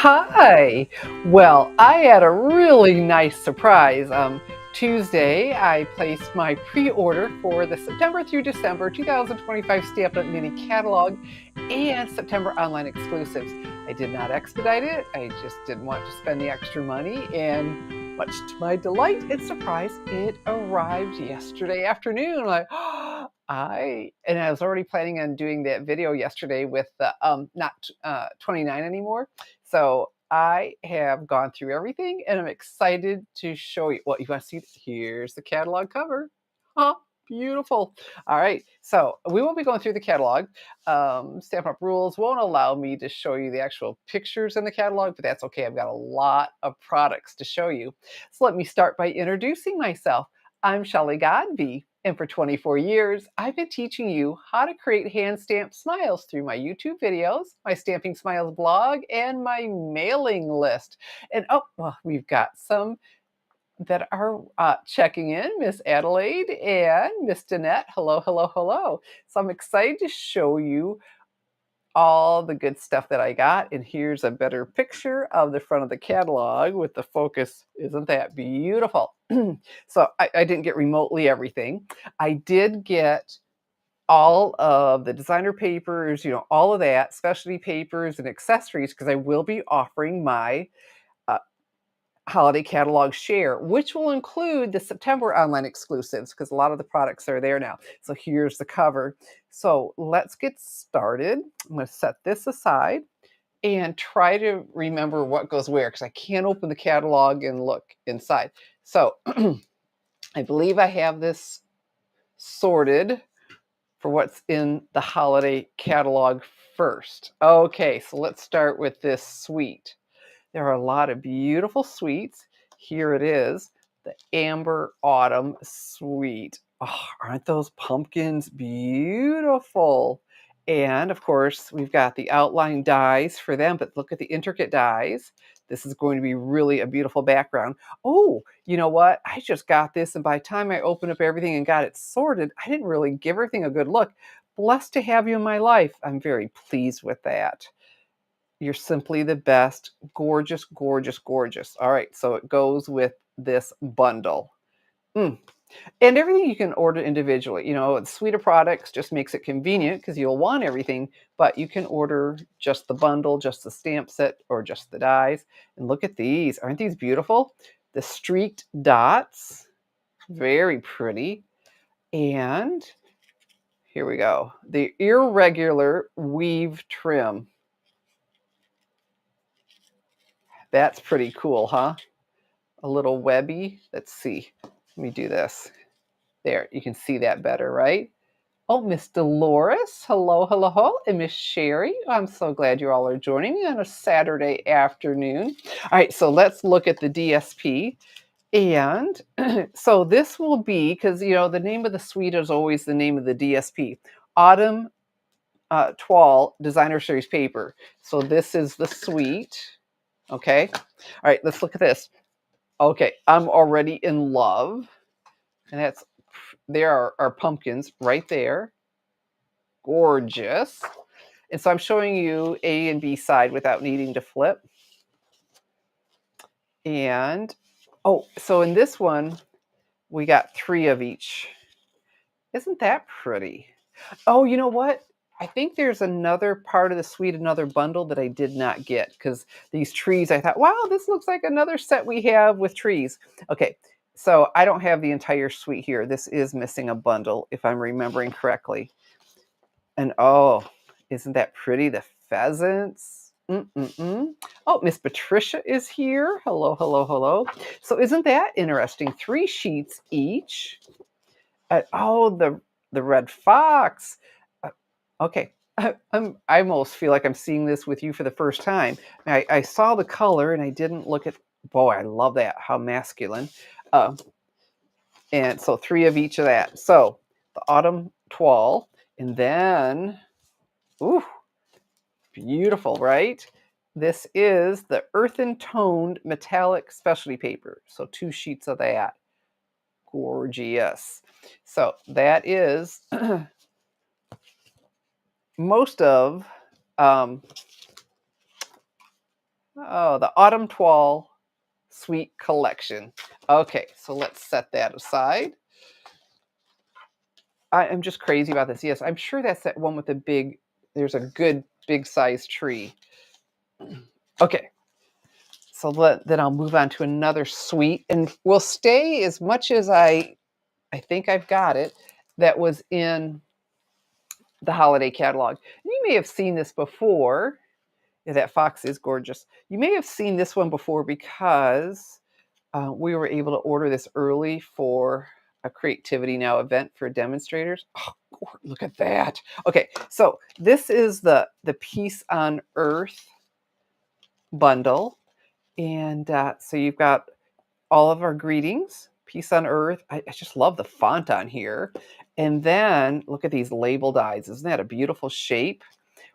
Hi. Well, I had a really nice surprise. Tuesday, I placed my pre-order for the September through December 2025 Stampin' Up! Mini Catalog and September online exclusives. I did not expedite it. I just didn't want to spend the extra money. And much to my delight and surprise, it arrived yesterday afternoon. Like, I was already planning on doing that video yesterday with the not 29 anymore. So I have gone through everything and I'm excited to show you what you want to see. Here's the catalog cover. Huh, beautiful. All right, so we won't be going through the catalog. Stampin' Up! Rules won't allow me to show you the actual pictures in the catalog, but that's okay. I've got a lot of products to show you. So let me start by introducing myself. I'm Shelley Godby, and for 24 years, I've been teaching you how to create hand stamped smiles through my YouTube videos, my Stamping Smiles blog, and my mailing list. And oh, well, we've got some that are checking in, Miss Adelaide and Miss Danette. Hello, hello, hello. So I'm excited to show you all the good stuff that I got. And here's a better picture of the front of the catalog with the focus. Isn't that beautiful? So I didn't get remotely everything. I did get all of the designer papers, all of that, specialty papers and accessories, because I will be offering my uh, holiday catalog share, which will include the September online exclusives because a lot of the products are there now. So here's the cover. So let's get started. I'm going to set this aside and try to remember what goes where because I can't open the catalog and look inside. So I believe I have this sorted for what's in the holiday catalog first. Okay, so let's start with this suite. There are a lot of beautiful suites. Here it is, the Amber Autumn Suite. Oh, aren't those pumpkins beautiful? And of course, we've got the outline dies for them, but look at the intricate dies. This is going to be really a beautiful background. Oh, you know what? I just got this, and by the time I opened up everything and got it sorted, I didn't really give everything a good look. Blessed to have you in my life. I'm very pleased with that. You're simply the best. Gorgeous, gorgeous, gorgeous. All right, so it goes with this bundle. Mm. And everything you can order individually. The suite of products just makes it convenient because you'll want everything, but you can order just the bundle, just the stamp set, or just the dies. And look at these. Aren't these beautiful? The streaked dots, very pretty. And here we go. The irregular weave trim. That's pretty cool, huh? A little webby. Let's see. Let me do this. There, you can see that better, right? Oh, Miss Dolores. Hello, hello, hello. And Miss Sherry. I'm so glad you all are joining me on a Saturday afternoon. All right, so let's look at the DSP. And so this will be, because, the name of the suite is always the name of the DSP. Autumn Toile Designer Series paper. So this is the suite. Okay. All right, let's look at this. Okay, I'm already in love. And there are our pumpkins right there. Gorgeous. And so I'm showing you A and B side without needing to flip. And, oh, so in this one, we got 3 of each. Isn't that pretty? Oh, you know what? I think there's another part of the suite, another bundle that I did not get because these trees, I thought, wow, this looks like another set we have with trees. Okay, so I don't have the entire suite here. This is missing a bundle, if I'm remembering correctly. And oh, isn't that pretty? The pheasants. Mm-mm-mm. Oh, Miss Patricia is here. Hello, hello, hello. So isn't that interesting? 3 sheets each. Oh, the red fox. Uh, okay. I almost feel like I'm seeing this with you for the first time. I saw the color and I didn't look at. Boy, I love that. How masculine. Uh, and so 3 of each of that. So the autumn toile, and then, ooh, beautiful, right? This is the earthen toned metallic specialty paper. So 2 sheets of that. Gorgeous. So that is most of, um, Oh, the Autumn Toile Suite Collection. Okay, so let's set that aside. I am just crazy about this. Yes, I'm sure that's that one with the big, there's a good big size tree. Okay, so then I'll move on to another suite and we'll stay as much as I think I've got it, that was in the holiday catalog. You may have seen this before. Yeah, that fox is gorgeous. You may have seen this one before because we were able to order this early for a Creativity Now event for demonstrators. Oh, look at that. Okay, so this is the Peace on Earth bundle. And so you've got all of our greetings, peace on earth. I just love the font on here. And then look at these label dies. Isn't that a beautiful shape?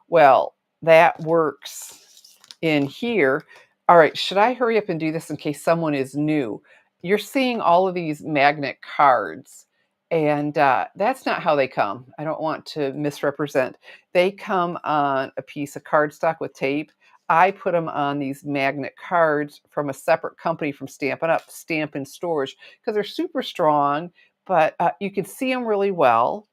Well, that works in here. All right, should I hurry up and do this in case someone is new? You're seeing all of these magnet cards, and that's not how they come. I don't want to misrepresent. They come on a piece of cardstock with tape. I put them on these magnet cards from a separate company from Stampin' Up, Stampin' Storage, because they're super strong, but you can see them really well.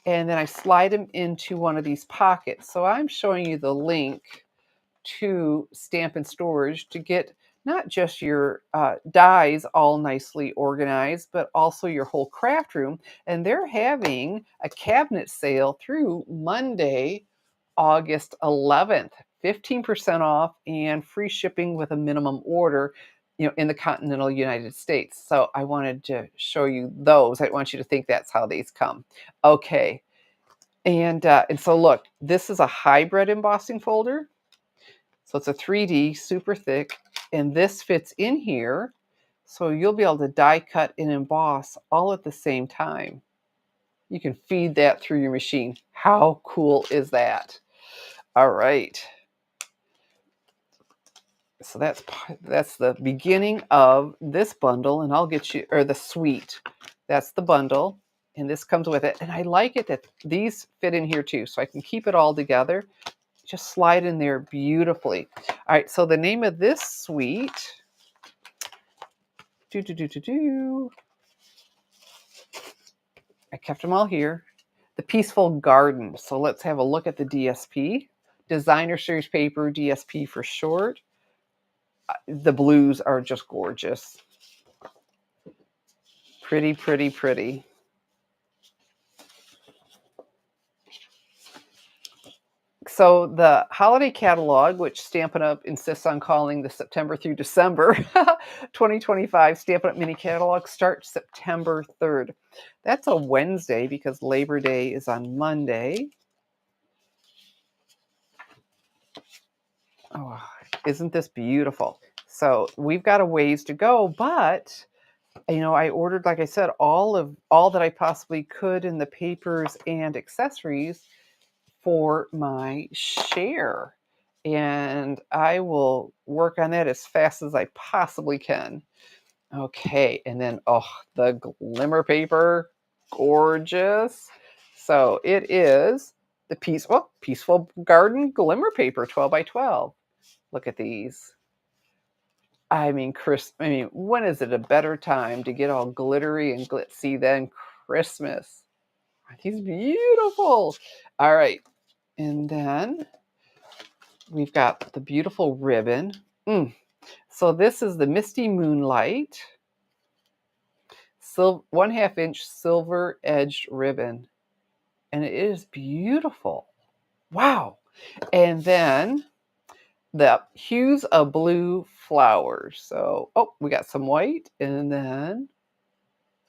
And then I slide them into one of these pockets. So I'm showing you the link to Stampin' Storage to get not just your dies all nicely organized, but also your whole craft room. And they're having a cabinet sale through Monday, August 11th, 15% off and free shipping with a minimum order, in the continental United States. So I wanted to show you those. I want you to think that's how these come. Okay. And so look, this is a hybrid embossing folder. So it's a 3D, super thick, and this fits in here. So you'll be able to die cut and emboss all at the same time. You can feed that through your machine. How cool is that? All right. So that's the beginning of this bundle, and I'll get you, or the suite. That's the bundle, and this comes with it. And I like it that these fit in here too, so I can keep it all together. Just slide in there beautifully. All right, so the name of this suite, I kept them all here. The Peaceful Garden. So let's have a look at the DSP. Designer Series Paper, DSP for short. The blues are just gorgeous. Pretty, pretty, pretty. So the holiday catalog, which Stampin' Up! Insists on calling the September through December 2025 Stampin' Up! Mini Catalog, starts September 3rd. That's a Wednesday because Labor Day is on Monday. Oh, isn't this beautiful? So we've got a ways to go, but I ordered, like I said, all that I possibly could in the papers and accessories for my share. And I will work on that as fast as I possibly can. Okay, and then, the glimmer paper, gorgeous. So it is the Peaceful Garden Glimmer Paper, 12 by 12. Look at these. I mean, when is it a better time to get all glittery and glitzy than Christmas? Aren't these beautiful? All right, and then we've got the beautiful ribbon. So this is the Misty Moonlight 1/2 inch silver edged ribbon. And it is beautiful. Wow. And then the hues of blue flowers. So, we got some white and then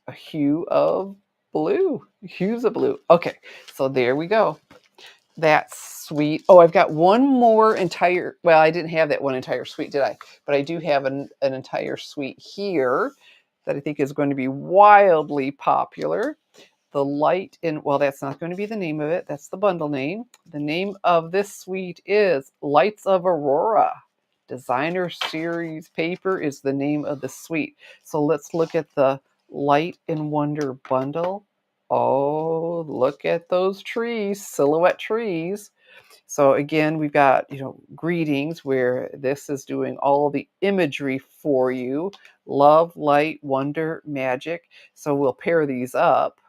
a hue of blue. Hues of blue. Okay. So there we go. That's sweet. Oh, I've got one more entire, well, I didn't have that one entire suite, did I? But I do have an entire suite here that I think is going to be wildly popular. The light in, well, that's not going to be the name of it. That's the bundle name. The name of this suite is Lights of Aurora. Designer Series Paper is the name of the suite. So let's look at the Light and Wonder bundle. Oh, look at those trees, silhouette trees. So again, we've got, greetings where this is doing all the imagery for you. Love, light, wonder, magic. So we'll pair these up.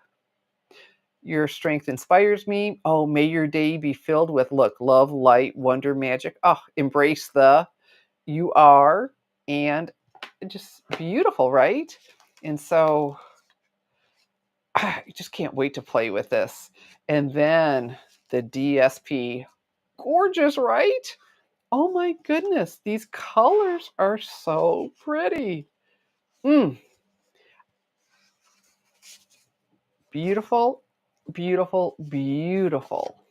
Your strength inspires me. Oh, may your day be filled with, look, love, light, wonder, magic. Oh, embrace the you are, and just beautiful, right? And so I just can't wait to play with this. And then the DSP, gorgeous, right? Oh my goodness, these colors are so pretty. Mm, beautiful, beautiful, beautiful.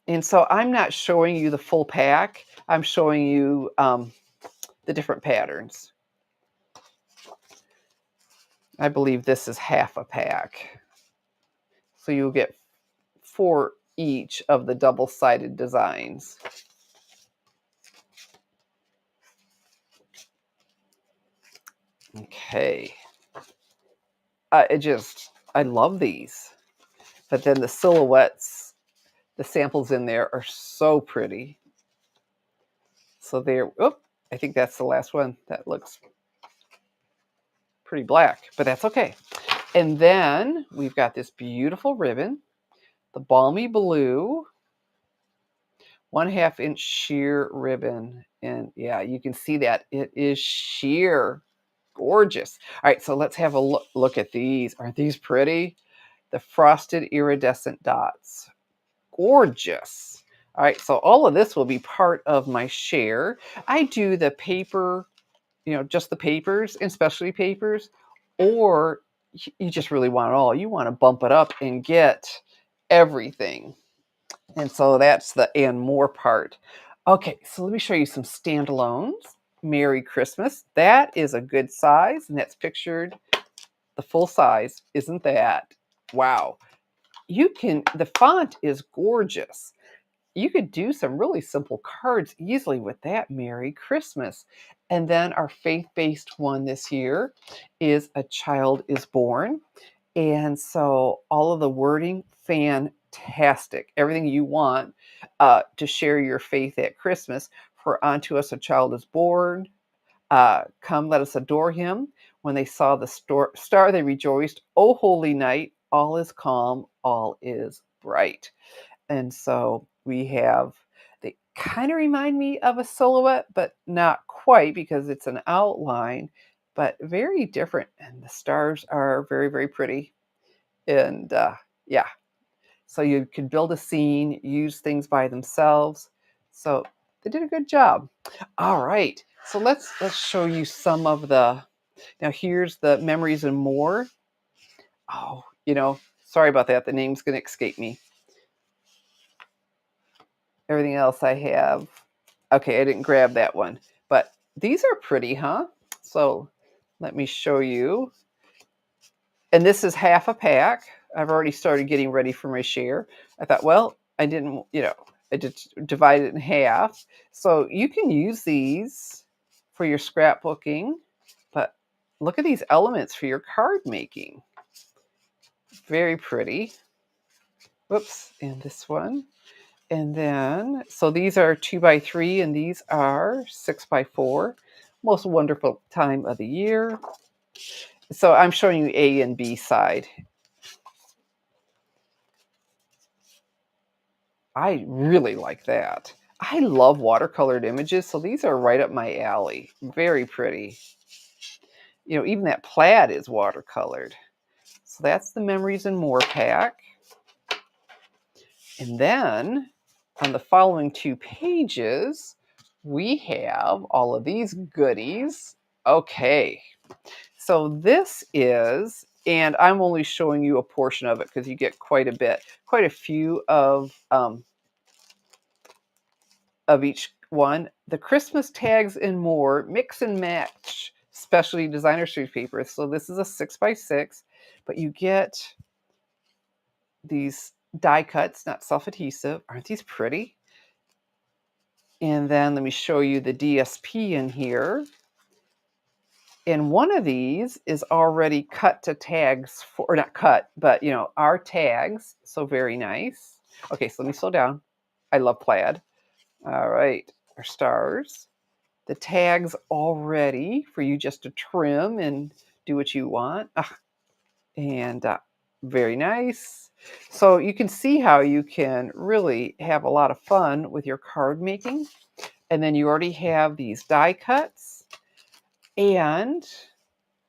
And so I'm not showing you the full pack. I'm showing you the different patterns. I believe this is half a pack. So you'll get 4 each of the double-sided designs. Okay. I love these. But then the silhouettes, the samples in there are so pretty. So there, I think that's the last one. That looks pretty black, but that's okay. And then we've got this beautiful ribbon, the balmy blue, 1/2 inch sheer ribbon. And yeah, you can see that it is sheer. Gorgeous. All right, so let's have a look at these. Aren't these pretty? The frosted iridescent dots. Gorgeous. All right, so all of this will be part of my share. I do the paper, just the papers and specialty papers, or you just really want it all. You want to bump it up and get everything. And so that's the and more part. Okay, so let me show you some standalones. Merry Christmas. That is a good size, and that's pictured the full size. Isn't that? Wow. The font is gorgeous. You could do some really simple cards easily with that. Merry Christmas. And then our faith-based one this year is A Child is Born. And so all of the wording, fantastic. Everything you want to share your faith at Christmas. For unto us a child is born. Come, let us adore him. When they saw the star, they rejoiced. O holy night, all is calm, all is bright. And so they kind of remind me of a silhouette, but not quite because it's an outline, but very different. And the stars are very, very pretty. And yeah, so you could build a scene, use things by themselves. So they did a good job. All right, so let's show you some of the. Now here's the memories and more. Oh, sorry about that. The name's going to escape me. Everything else I have. Okay, I didn't grab that one, but these are pretty, huh? So let me show you. And this is half a pack. I've already started getting ready for my share. I thought, well, I didn't, I just divide it in half. So you can use these for your scrapbooking, but look at these elements for your card making. Very pretty. Whoops, and this one. And then, so these are 2x3 and these are 6x4. Most wonderful time of the year. So I'm showing you A and B side. I really like that. I love watercolored images, so these are right up my alley. Very pretty. Even that plaid is watercolored. So that's the Memories and More pack. And then on the following 2 pages, we have all of these goodies. Okay. So this is, and I'm only showing you a portion of it because you get quite a few of each one. The Christmas tags and more, mix and match specialty designer street paper. So this is a 6x6, but you get these die cuts, not self-adhesive. Aren't these pretty? And then let me show you the DSP in here. And one of these is already cut to tags for, or not cut, but our tags. So very nice. Okay, so let me slow down. I love plaid. All right, our stars. The tags all ready for you just to trim and do what you want. And very nice. So you can see how you can really have a lot of fun with your card making. And then you already have these die cuts. And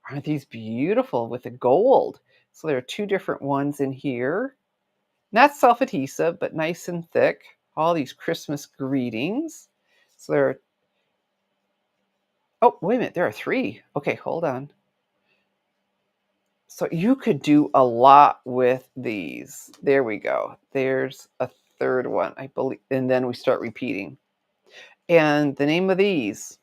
aren't these beautiful with the gold? So there are two different ones in here. Not self-adhesive, but nice and thick. All these Christmas greetings. So there are, oh, wait a minute, there are three. Okay, hold on. So you could do a lot with these. There we go. There's a third one, I believe. And then we start repeating. And the name of these,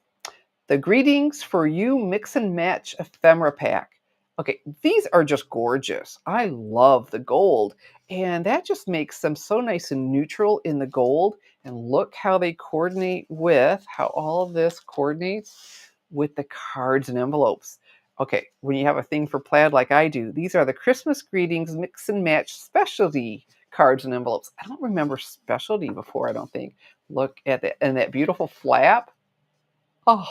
the Greetings for You Mix and Match Ephemera Pack. Okay, these are just gorgeous. I love the gold. And that just makes them so nice and neutral in the gold. And look how they coordinate with, how all of this coordinates with the cards and envelopes. Okay, when you have a thing for plaid like I do, these are the Christmas Greetings Mix and Match Specialty cards and envelopes. I don't remember specialty before, I don't think. Look at that, and that beautiful flap. Oh,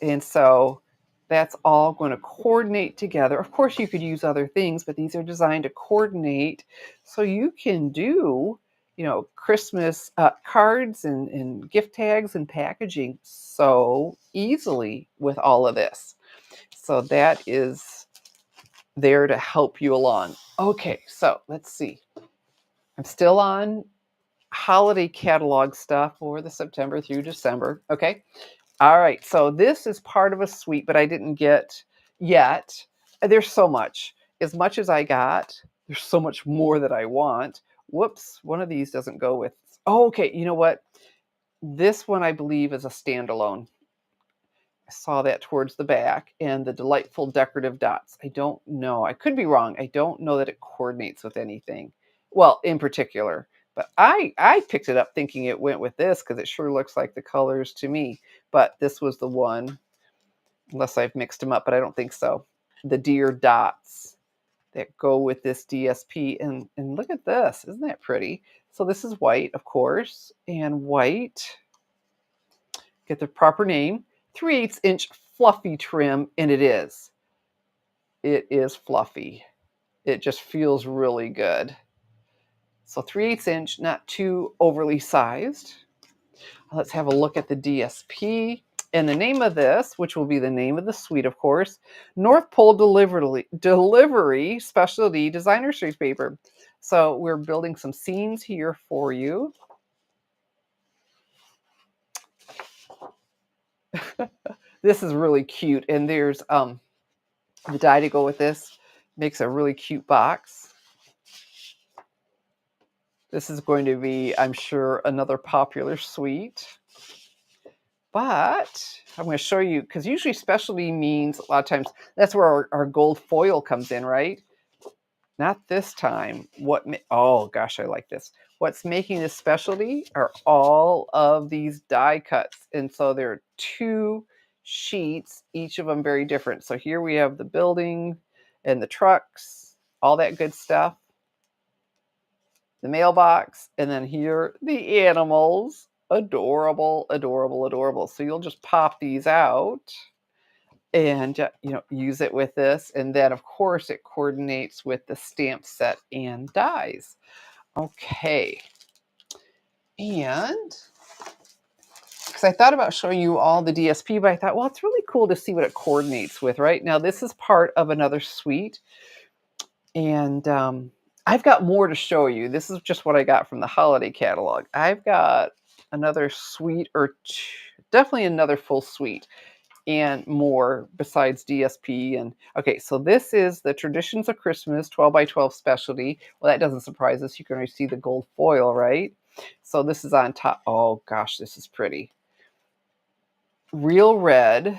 and so that's all going to coordinate together. Of course, you could use other things, but these are designed to coordinate so you can do, Christmas cards and gift tags and packaging so easily with all of this. So that is there to help you along. Okay, so let's see. I'm still on holiday catalog stuff for the September through December. Okay. All right, so this is part of a suite, but I didn't get yet. There's so much. As much as I got, there's so much more that I want. Whoops, one of these doesn't go with. Oh, okay, you know what? This one I believe is a standalone. I saw that towards the back, and the delightful decorative dots. I don't know. I could be wrong. I don't know that it coordinates with anything. Well, in particular. But I picked it up thinking it went with this because it sure looks like the colors to me. But this was the one, unless I've mixed them up, but I don't think so. The deer dots that go with this DSP. And look at this. Isn't that pretty? So this is white, of course. And white, get the proper name, 3/8 inch fluffy trim. And it is. It is fluffy. It just feels really good. So 3/8 inch, not too overly sized. Let's have a look at the DSP. And the name of this, which will be the name of the suite, of course, North Pole Delivery Specialty Designer Series Paper. So we're building some scenes here for you. This is really cute. And there's the die to go with this. Makes a really cute box. This is going to be, I'm sure, another popular suite. But I'm going to show you, because usually specialty means a lot of times that's where our gold foil comes in, right? Not this time. Oh gosh, I like this. What's making this specialty are all of these die cuts. And so there are two sheets, each of them very different. So here we have the building and the trucks, all that good stuff. The mailbox, and then here the animals. Adorable, adorable, adorable. So you'll just pop these out and use it with this, and then of course it coordinates with the stamp set and dies. Okay, and because I thought about showing you all the DSP, but I thought, well, it's really cool to see what it coordinates with. Right now, this is part of another suite, and I've got more to show you. This is just what I got from the holiday catalog. I've got another suite, or definitely another full suite and more besides DSP. And okay, so this is the Traditions of Christmas 12 by 12 specialty. Well, that doesn't surprise us. You can already see the gold foil, right? So this is on top. Oh gosh, this is pretty. Real red.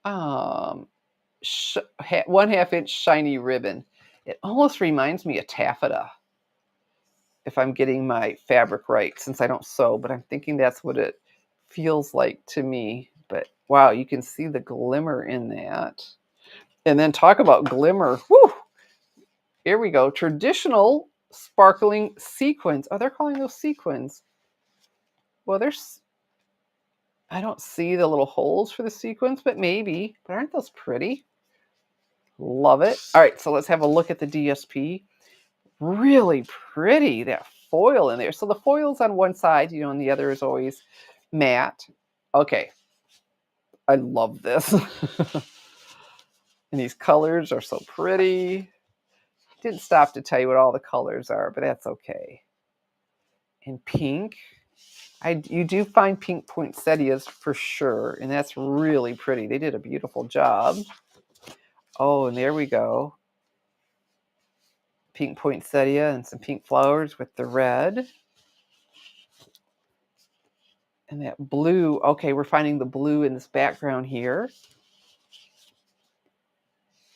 1/2 inch shiny ribbon. It almost reminds me of taffeta, if I'm getting my fabric right, since I don't sew, but I'm thinking that's what it feels like to me. But Wow, you can see the glimmer in that. And then talk about glimmer. Woo! Here we go. Traditional sparkling sequins. Oh, they're calling those sequins. Well, there's I don't see the little holes for the sequins, but maybe. But aren't those pretty? Love it. All right, so let's have a look at the DSP. Really pretty, that foil in there. So the foil's on one side, and the other is always matte. Okay, I love this. And these colors are so pretty. Didn't stop to tell you what all the colors are, but that's okay. And pink. You do find pink poinsettias for sure, and that's really pretty. They did a beautiful job. Oh, and there we go. Pink poinsettia and some pink flowers with the red. And that blue. Okay, we're finding the blue in this background here.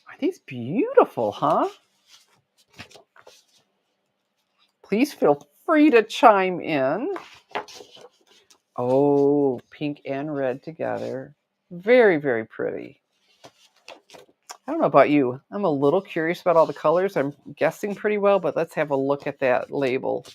Are these beautiful, huh? Please feel free to chime in. Oh, pink and red together. Very, very pretty. I don't know about you. I'm a little curious about all the colors. I'm guessing pretty well, but let's have a look at that label.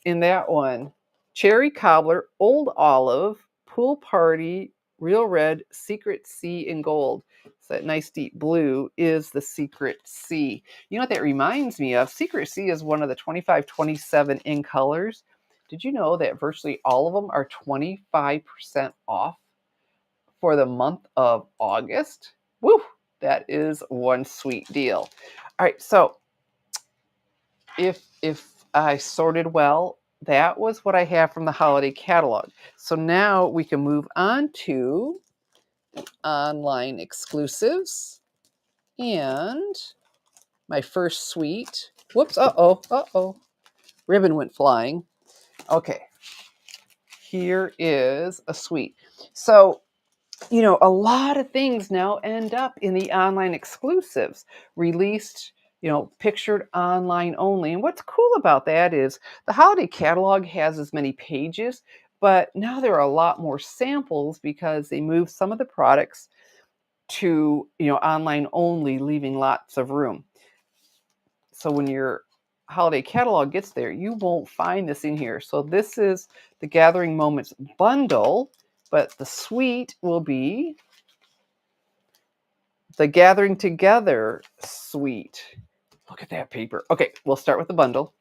In that one, cherry cobbler, old olive, pool party, real red, secret sea in gold. So that nice deep blue is the secret sea. You know what that reminds me of? Secret sea is one of the 2527 in colors. Did you know that virtually all of them are 25% off for the month of August? Woo! That is one sweet deal. All right, so if I sorted well, that was what I have from the holiday catalog. So now we can move on to online exclusives and my first suite. Whoops, uh-oh. Ribbon went flying. Okay, here is a suite. So, a lot of things now end up in the online exclusives, released, pictured online only. And what's cool about that is the holiday catalog has as many pages, but now there are a lot more samples because they move some of the products to, online only, leaving lots of room. So when your holiday catalog gets there, you won't find this in here. So this is the Gathering Moments bundle, but the suite will be the Gathering Together suite. Look at that paper. Okay, we'll start with the bundle.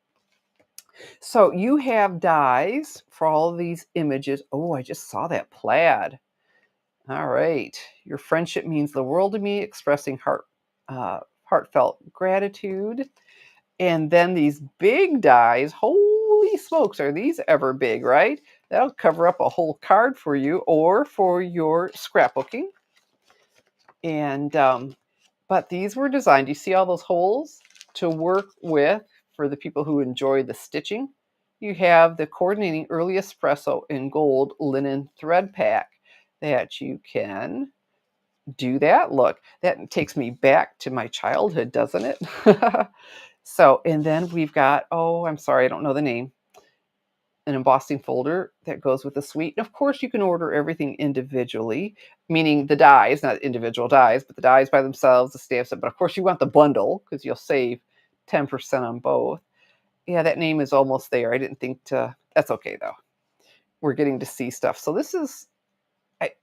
So you have dies for all of these images. Oh, I just saw that plaid. All right. Your friendship means the world to me, expressing heartfelt gratitude. And then these big dies. Holy smokes, are these ever big, right? That'll cover up a whole card for you or for your scrapbooking. And but these were designed, you see all those holes, to work with for the people who enjoy the stitching. You have the coordinating early espresso in gold linen thread pack that you can do that. Look, that takes me back to my childhood, doesn't it? So, and then we've got, oh, I'm sorry, I don't know the name, an embossing folder that goes with the suite. And of course, you can order everything individually, meaning the dies, not individual dies, but the dies by themselves, the stamps. But of course, you want the bundle because you'll save 10% on both. Yeah, that name is almost there. I didn't think to, that's okay though. We're getting to see stuff. So this is,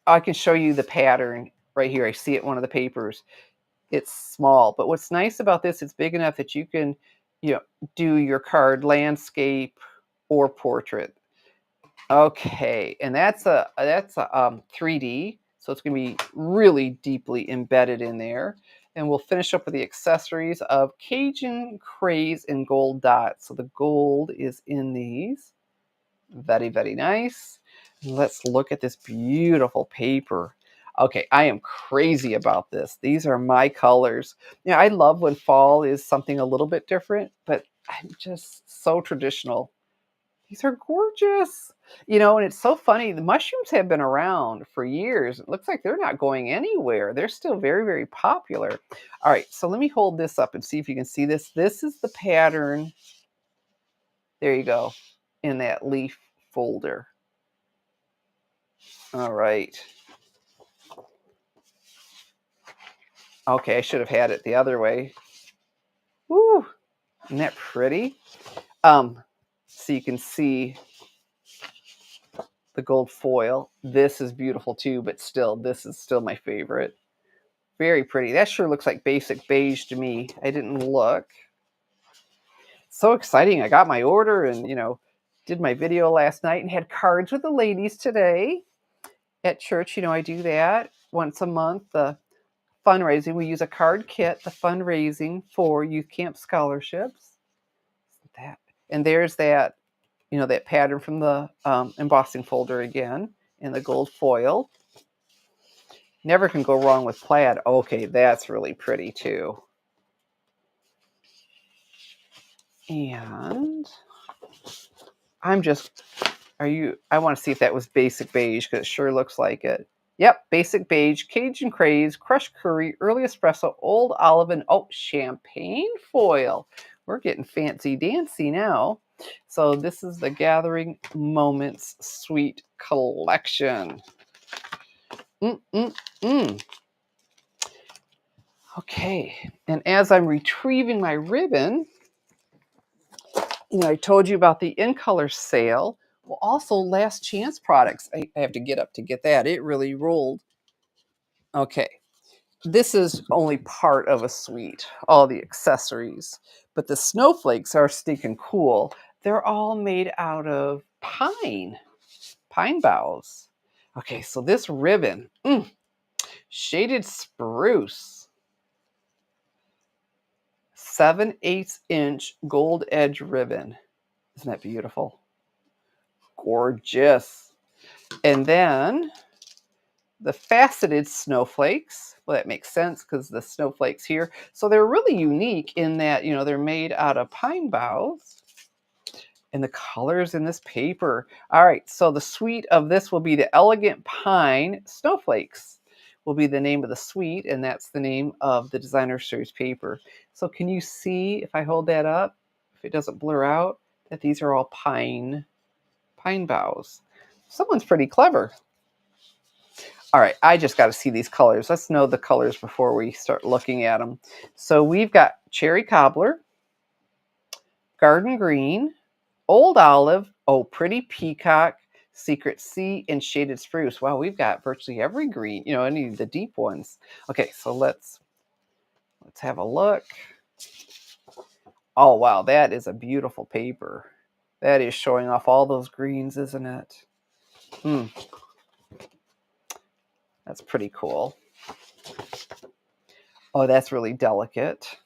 I can show you the pattern right here. I see it in one of the papers. It's small, but what's nice about this, it's big enough that you can, do your card landscape or portrait. Okay, and that's a 3D, so it's going to be really deeply embedded in there. And we'll finish up with the accessories of Cajun Craze and gold dots. So the gold is in these. Very, very nice. Let's look at this beautiful paper. Okay, I am crazy about this. These are my colors. I love when fall is something a little bit different, but I'm just so traditional. These are gorgeous. And it's so funny. The mushrooms have been around for years. It looks like they're not going anywhere. They're still very, very popular. All right, so let me hold this up and see if you can see this. This is the pattern. There you go, in that leaf folder. All right. Okay, I should have had it the other way. Woo! Isn't that pretty? So you can see the gold foil. This is beautiful too, but still, this is still my favorite. Very pretty. That sure looks like basic beige to me. I didn't look. So exciting. I got my order and, did my video last night and had cards with the ladies today at church. I do that once a month. The fundraising, we use a card kit, the fundraising for youth camp scholarships. That, and there's that, that pattern from the embossing folder again in the gold foil. Never can go wrong with plaid. Okay, that's really pretty too. And I want to see if that was basic beige because it sure looks like it. Yep, basic beige, Cajun craze, crushed curry, early espresso, old olive, and champagne foil. We're getting fancy dancy now. So this is the Gathering Moments Suite Collection. Okay, and as I'm retrieving my ribbon, I told you about the In Color sale. Well, also Last Chance products. I have to get up to get that. It really rolled. Okay, this is only part of a suite, all the accessories. But the snowflakes are stinking cool. They're all made out of pine boughs. Okay, so this ribbon, shaded spruce, 7/8 inch gold edge ribbon. Isn't that beautiful? Gorgeous. And then the faceted snowflakes. Well, that makes sense because the snowflakes here. So they're really unique in that, they're made out of pine boughs. And the colors in this paper. All right, so the suite of this will be the Elegant Pine Snowflakes will be the name of the suite, and that's the name of the designer series paper. So can you see, if I hold that up, if it doesn't blur out, that these are all pine boughs. Someone's pretty clever. All right, I just got to see these colors. Let's know the colors before we start looking at them. So we've got Cherry Cobbler, Garden Green, Old Olive, Pretty Peacock, Secret Sea, and Shaded Spruce. Wow, we've got virtually every green, any of the deep ones. Okay, so let's have a look. Oh, wow, that is a beautiful paper. That is showing off all those greens, isn't it? That's pretty cool. Oh, that's really delicate.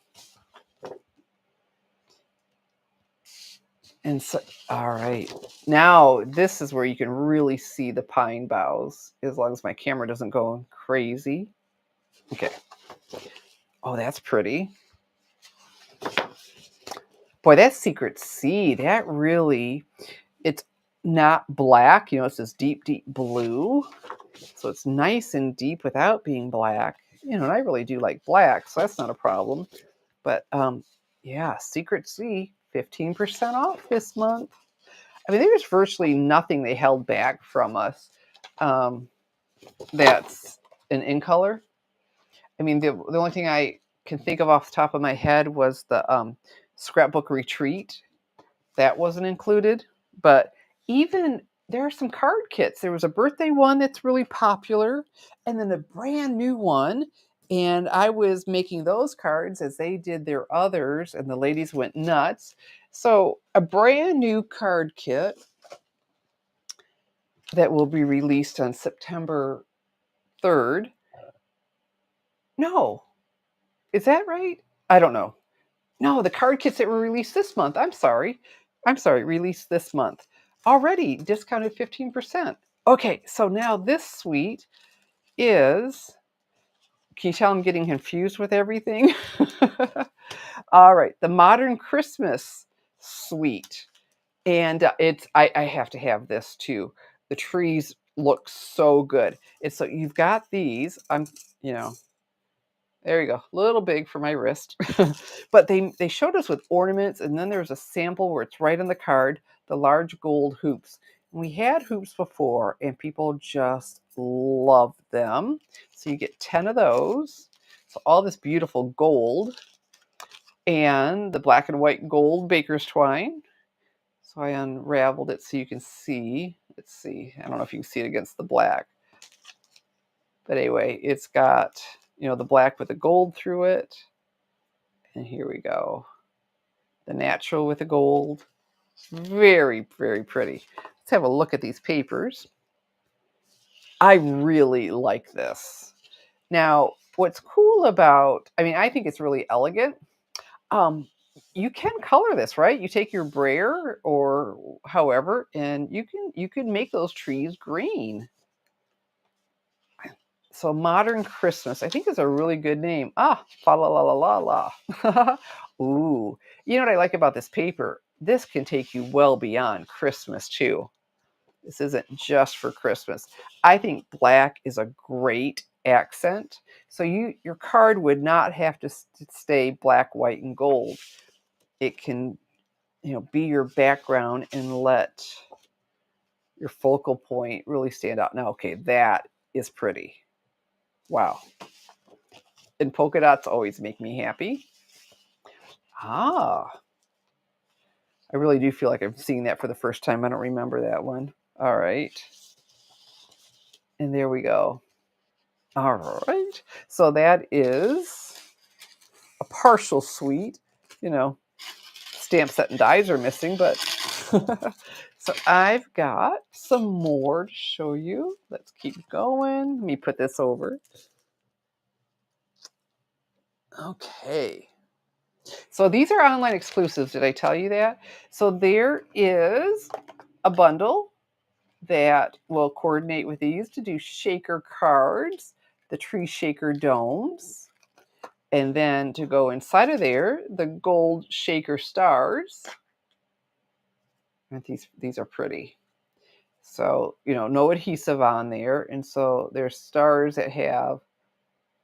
And so, all right. Now, this is where you can really see the pine boughs, as long as my camera doesn't go crazy. Okay. Oh, that's pretty. Boy, that Secret Sea, that really, it's not black. It's this deep, deep blue. So it's nice and deep without being black. And I really do like black, so that's not a problem. But yeah, Secret Sea, 15% off this month. I mean, there's virtually nothing they held back from us that's an In Color. I mean, the only thing I can think of off the top of my head was the Scrapbook Retreat. That wasn't included. But even there are some card kits. There was a birthday one that's really popular, and then a brand new one. And I was making those cards as they did their others, and the ladies went nuts. So a brand new card kit that will be released on September 3rd. No. Is that right? I don't know. No, the card kits that were released this month. I'm sorry, released this month. Already discounted 15%. Okay, so now this suite is, can you tell I'm getting confused with everything? All right, the Modern Christmas suite. And I have to have this too. The trees look so good. It's so you've got these. There you go. A little big for my wrist. But they showed us with ornaments, and then there's a sample where it's right on the card, the large gold hoops. And we had hoops before, and people just loved them. So you get 10 of those. So all this beautiful gold and the black and white gold baker's twine. So I unraveled it so you can see. Let's see. I don't know if you can see it against the black. But anyway, it's got, the black with the gold through it. And here we go. The natural with the gold. Very, very pretty. Let's have a look at these papers. I really like this. Now, what's cool about, I think it's really elegant. You can color this, right? You take your brayer or however, and you can make those trees green. So Modern Christmas, I think is a really good name. Fa la la la la la. Ooh, you know what I like about this paper? This can take you well beyond Christmas too. This isn't just for Christmas. I think black is a great accent. So your card would not have to stay black, white, and gold. It can, be your background and let your focal point really stand out. Now, okay, that is pretty. Wow. And polka dots always make me happy. I really do feel like I'm seeing that for the first time. I don't remember that one. All right. And there we go. All right. So that is a partial suite. Stamp set and dies are missing, but so I've got some more to show you. Let's keep going. Let me put this over. Okay. So these are online exclusives. Did I tell you that? So there is a bundle that will coordinate with these to do shaker cards, the tree shaker domes, and then to go inside of there, the gold shaker stars. And these are pretty. So, no adhesive on there. And so there's stars that have,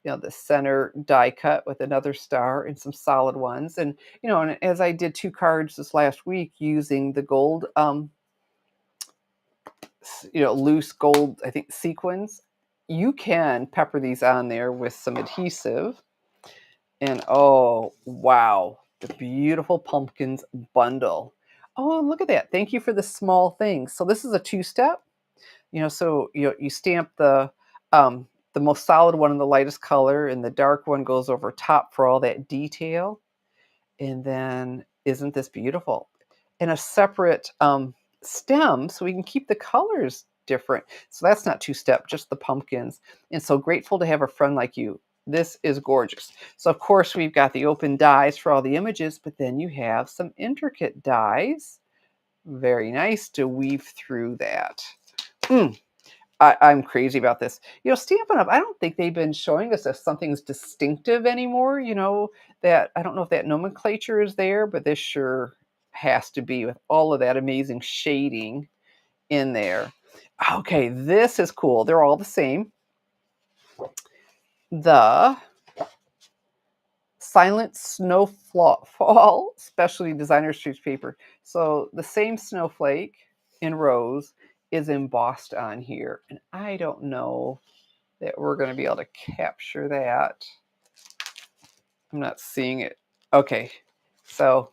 the center die cut with another star and some solid ones. And, and as I did 2 cards this last week using the gold, loose gold, I think, sequins, you can pepper these on there with some adhesive. And oh, wow, the beautiful pumpkins bundle. Oh, look at that. Thank you for the small things. So this is a 2-step. So you stamp the most solid one in the lightest color, and the dark one goes over top for all that detail. And then, isn't this beautiful? And a separate stem, so we can keep the colors different. So that's not 2-step, just the pumpkins. And so grateful to have a friend like you. This is gorgeous. So of course we've got the open dies for all the images, but then you have some intricate dies. Very nice to weave through that. I'm crazy about this. Stampin' Up, I don't think they've been showing us if something's distinctive anymore, that I don't know if that nomenclature is there, but this sure has to be with all of that amazing shading in there. Okay, this is cool. They're all the same. The Silent Snowfall Specialty Designer Streets paper. So the same snowflake in rose is embossed on here. And I don't know that we're going to be able to capture that. I'm not seeing it. Okay, so,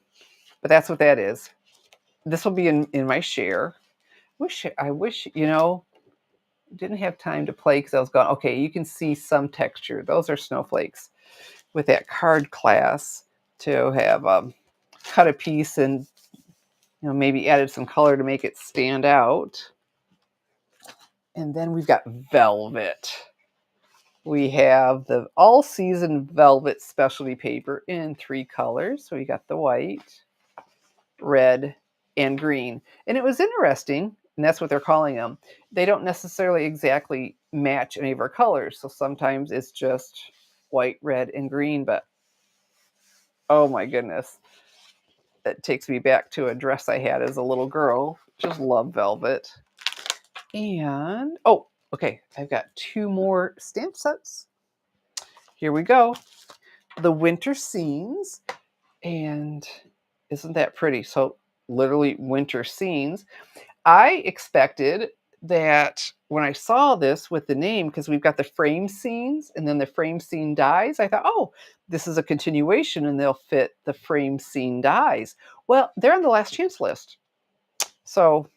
but that's what that is. This will be in my share. I wish, didn't have time to play because I was gone. Okay, you can see some texture. Those are snowflakes with that card class to have cut a piece and, maybe added some color to make it stand out. And then we've got velvet. We have the all-season velvet specialty paper in 3 colors. So we got the white, red, and green. And it was interesting, and that's what they're calling them. They don't necessarily exactly match any of our colors. So sometimes it's just white, red, and green. But oh my goodness, that takes me back to a dress I had as a little girl. Just love velvet. And, oh, okay, I've got 2 more stamp sets. Here we go. The winter scenes. And isn't that pretty? So literally winter scenes. I expected that when I saw this with the name, because we've got the frame scenes and then the frame scene dies, I thought, oh, this is a continuation and they'll fit the frame scene dies. Well, they're on the last chance list. So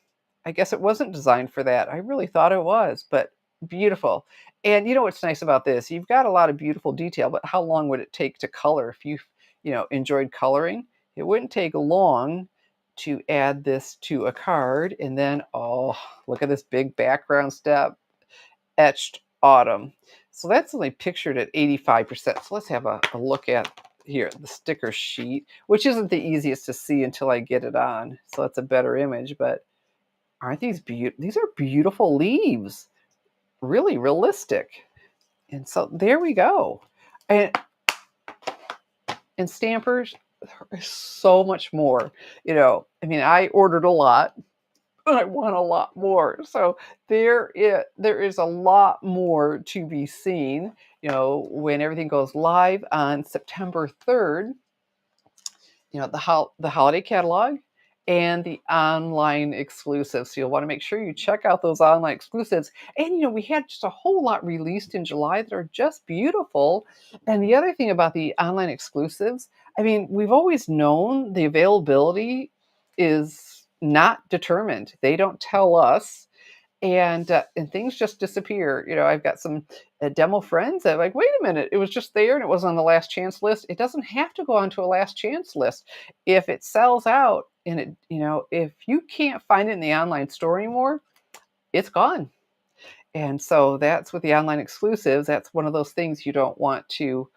I guess it wasn't designed for that. I really thought it was, but beautiful. And you know what's nice about this? You've got a lot of beautiful detail, but how long would it take to color if you enjoyed coloring? It wouldn't take long to add this to a card. And then, oh, look at this big background step, etched autumn. So that's only pictured at 85%. So let's have a look at here, the sticker sheet, which isn't the easiest to see until I get it on. So that's a better image, but aren't these beautiful? These are beautiful leaves, really realistic. And so there we go. And Stampers, there is so much more. I mean, I ordered a lot, but I want a lot more. So there is a lot more to be seen. When everything goes live on September 3rd, the holiday catalog and the online exclusives. So you'll want to make sure you check out those online exclusives. And we had just a whole lot released in July that are just beautiful. And the other thing about the online exclusives, I mean, we've always known the availability is not determined. They don't tell us, and things just disappear. I've got some demo friends that are like, wait a minute, it was just there and it was on the last chance list. It doesn't have to go onto a last chance list. If it sells out and if you can't find it in the online store anymore, it's gone. And so that's with the online exclusives. That's one of those things you don't want to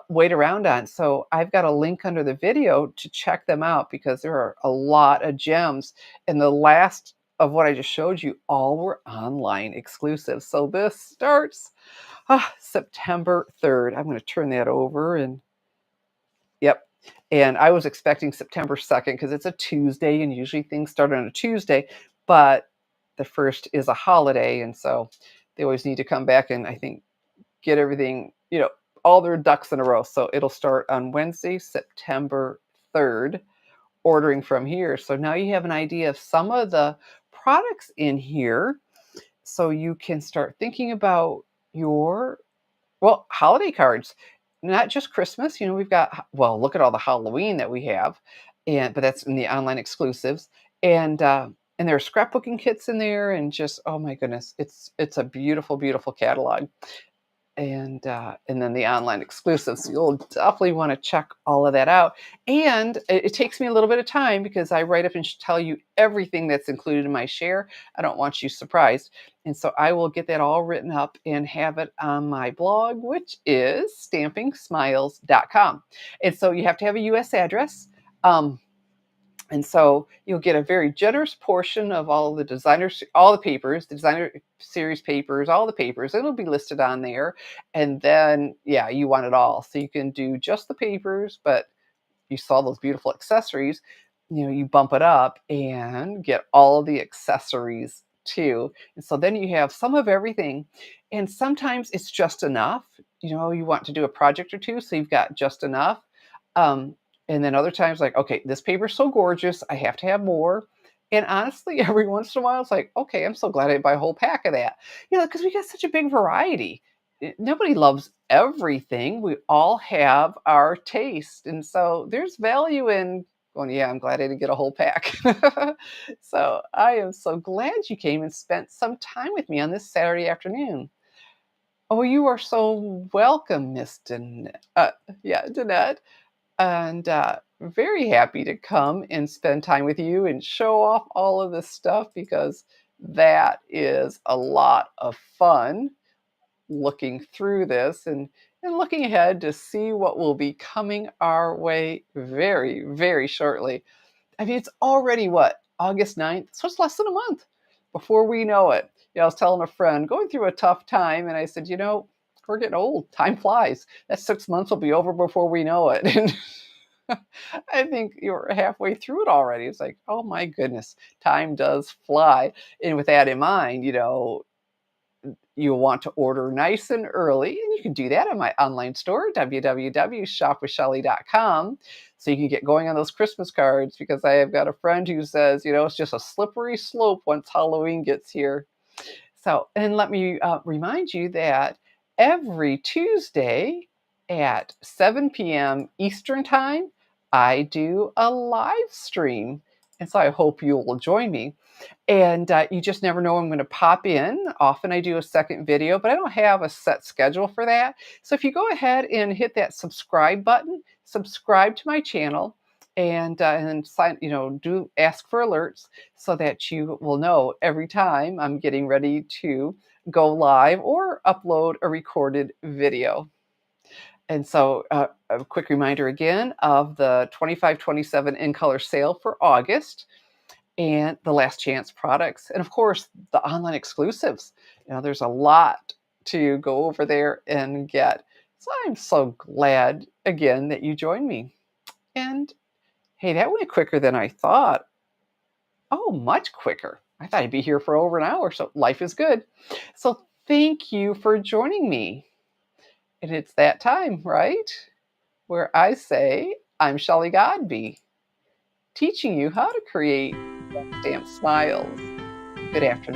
wait around on. So I've got a link under the video to check them out, because there are a lot of gems. And the last of what I just showed you, all were online exclusives. So this starts September 3rd. I'm going to turn that over, and yep. And I was expecting September 2nd because it's a Tuesday, and usually things start on a Tuesday, but the 1st is a holiday. And so they always need to come back and, I think, get everything, all their ducks in a row. So it'll start on Wednesday, September 3rd, ordering from here. So now you have an idea of some of the products in here, so you can start thinking about your holiday cards, not just Christmas. We've got, look at all the Halloween that we have, but that's in the online exclusives, and there are scrapbooking kits in there, and just, oh my goodness, it's a beautiful, beautiful catalog. And then the online exclusives. So you'll definitely want to check all of that out. And it takes me a little bit of time because I write up and tell you everything that's included in my share. I don't want you surprised. And so I will get that all written up and have it on my blog, which is stampingsmiles.com. And so you have to have a US address. And so you'll get a very generous portion of all the designers, all the papers, the designer series papers, all the papers. It'll be listed on there. And then, yeah, you want it all. So you can do just the papers, but you saw those beautiful accessories. You bump it up and get all of the accessories too. And so then you have some of everything. And sometimes it's just enough. You want to do a project or two, so you've got just enough. And then other times, like, okay, this paper's so gorgeous, I have to have more. And honestly, every once in a while, it's like, okay, I'm so glad I didn't buy a whole pack of that. Because we got such a big variety. Nobody loves everything. We all have our taste. And so there's value in going, yeah, I'm glad I didn't get a whole pack. So I am so glad you came and spent some time with me on this Saturday afternoon. Oh, you are so welcome, Miss Danette. And very happy to come and spend time with you and show off all of this stuff, because that is a lot of fun, looking through this and looking ahead to see what will be coming our way very, very shortly. I mean, it's already August 9th? So it's less than a month before we know it. I was telling a friend going through a tough time, and I said, we're getting old. Time flies. That 6 months will be over before we know it. And I think you're halfway through it already. It's like, oh my goodness, time does fly. And with that in mind, you'll want to order nice and early, and you can do that on my online store, www.shopwithshelly.com. So you can get going on those Christmas cards, because I have got a friend who says, it's just a slippery slope once Halloween gets here. So, and let me remind you that every Tuesday at 7 p.m. Eastern Time, I do a live stream. And so I hope you will join me. And you just never know when I'm going to pop in. Often I do a second video, but I don't have a set schedule for that. So if you go ahead and hit that subscribe button, subscribe to my channel, and sign, do ask for alerts so that you will know every time I'm getting ready to go live or upload a recorded video. And so, a quick reminder again of the 2527 in color sale for August and the last chance products, and of course the online exclusives. There's a lot to go over there and get. So I'm so glad again that you joined me. And hey, that went quicker than I thought. Oh, much quicker. I thought I'd be here for over an hour, so life is good. So thank you for joining me. And it's that time, right, where I say I'm Shelley Godby, teaching you how to create stamp smiles. Good afternoon.